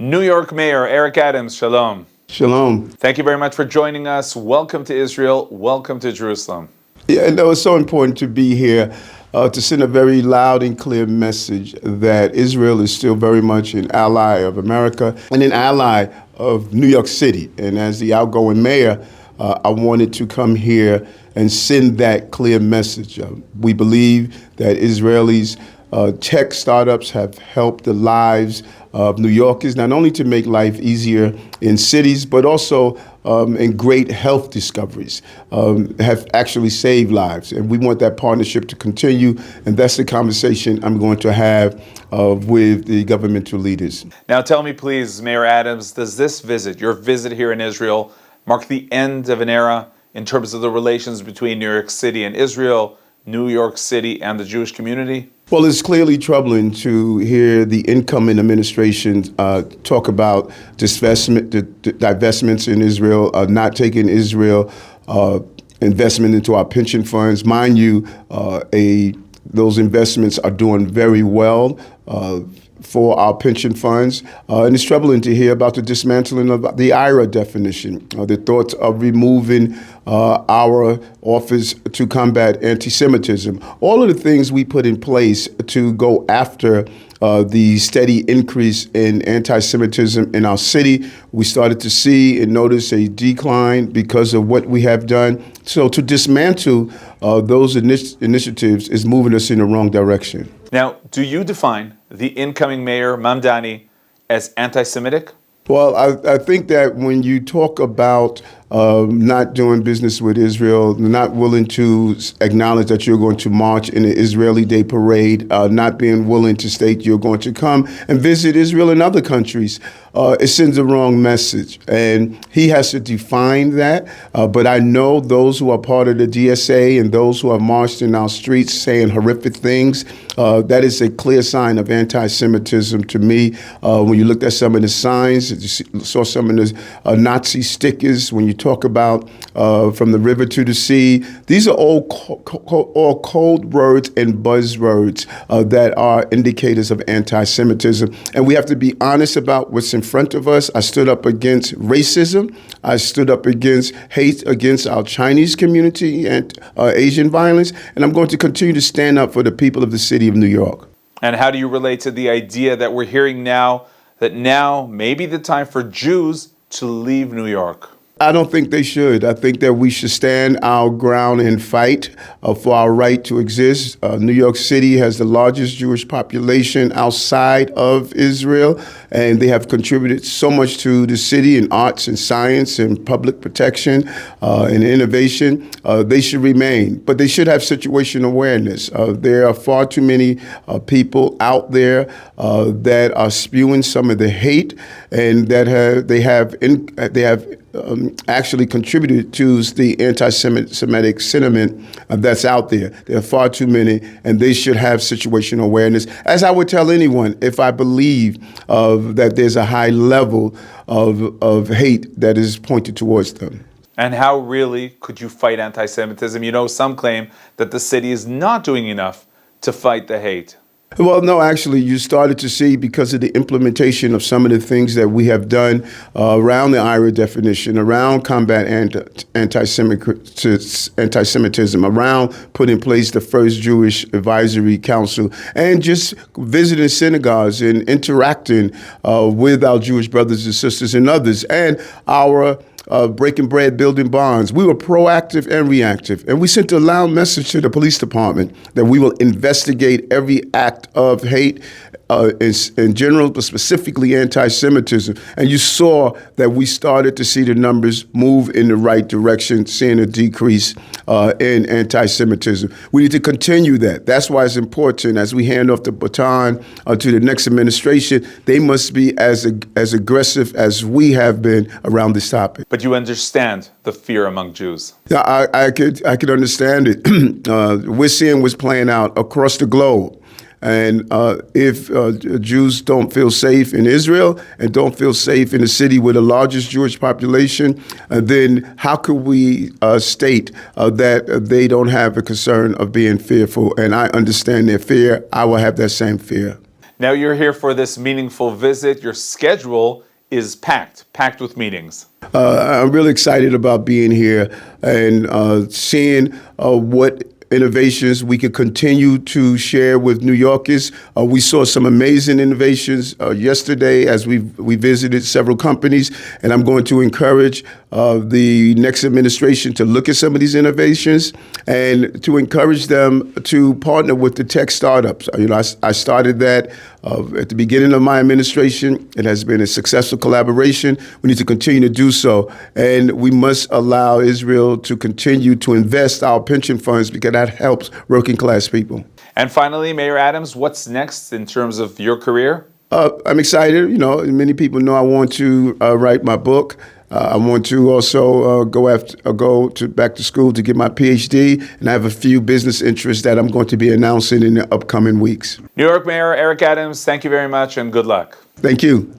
New York Mayor Eric Adams, shalom. Shalom. Thank you very much for joining us. Welcome to Israel. Welcome to Jerusalem. Yeah, no, it's so important to be here to send a very loud and clear message that Israel is still very much an ally of America and an ally of New York City. And as the outgoing mayor, I wanted to come here and send that clear message. We believe that Israelis tech startups have helped the lives of New Yorkers, not only to make life easier in cities, but also in great health discoveries, have actually saved lives. And we want that partnership to continue. And that's the conversation I'm going to have with the governmental leaders. Now tell me, please, Mayor Adams, does this visit, your visit here in Israel, mark the end of an era in terms of the relations between New York City and Israel, New York City and the Jewish community? Well, it's clearly troubling to hear the incoming administration talk about divestments in Israel, not taking Israel investment into our pension funds. Mind you, those investments are doing very well for our pension funds. And it's troubling to hear about the dismantling of the IRA definition, the thoughts of removing our office to combat antisemitism. All of the things we put in place to go after the steady increase in anti-Semitism in our city. We started to see and notice a decline because of what we have done. So to dismantle those initiatives is moving us in the wrong direction. Now, do you define the incoming mayor, Mamdani, as anti-Semitic? Well, I think that when you talk about not doing business with Israel, not willing to acknowledge that you're going to march in the Israeli Day Parade, not being willing to state you're going to come and visit Israel and other countries, it sends the wrong message. And he has to define that. But I know those who are part of the DSA and those who have marched in our streets saying horrific things, that is a clear sign of anti-Semitism to me. When you looked at some of the signs, you saw some of the Nazi stickers, when you talk about from the river to the sea, these are all cold words and buzzwords that are indicators of anti-Semitism. And we have to be honest about what's in front of us. I stood up against racism. I stood up against hate against our Chinese community and Asian violence. And I'm going to continue to stand up for the people of the city of New York. And how do you relate to the idea that we're hearing now, that now may be the time for Jews to leave New York? I don't think they should. I think that we should stand our ground and fight for our right to exist. New York City has the largest Jewish population outside of Israel, and they have contributed so much to the city in arts and science and public protection and innovation. They should remain, but they should have situation awareness. There are far too many people out there that are spewing some of the hate, and that they have actually contributed to the anti-Semitic sentiment that's out there. There are far too many, and they should have situational awareness. As I would tell anyone, if I believe that there's a high level of hate that is pointed towards them. And how really could you fight anti-Semitism? You know, some claim that the city is not doing enough to fight the hate. Well, no, actually, you started to see, because of the implementation of some of the things that we have done around the IRA definition, around combat anti-Semitism, around putting in place the first Jewish Advisory Council, and just visiting synagogues and interacting with our Jewish brothers and sisters and others, and our breaking bread, building bonds. We were proactive and reactive. And we sent a loud message to the police department that we will investigate every act of hate in general, but specifically anti-Semitism. And you saw that we started to see the numbers move in the right direction, seeing a decrease in anti-Semitism. We need to continue that. That's why it's important as we hand off the baton to the next administration. They must be as aggressive as we have been around this topic. But you understand the fear among Jews. Yeah, I could understand it. We're seeing what's playing out across the globe. And if Jews don't feel safe in Israel and don't feel safe in a city with the largest Jewish population, then how could we state that they don't have a concern of being fearful? And I understand their fear. I will have that same fear. Now you're here for this meaningful visit. Your schedule is packed with meetings. I'm really excited about being here and seeing what innovations we could continue to share with New Yorkers. We saw some amazing innovations yesterday as we visited several companies, and I'm going to encourage the next administration to look at some of these innovations and to encourage them to partner with the tech startups. I started that at the beginning of my administration. It has been a successful collaboration. We need to continue to do so, and we must allow Israel to continue to invest our pension funds because that helps working class people. And finally, Mayor Adams, what's next in terms of your career? I'm excited. Many people know I want to write my book. I want to also go back to school to get my PhD, and I have a few business interests that I'm going to be announcing in the upcoming weeks. New York Mayor Eric Adams, thank you very much and good luck. Thank you.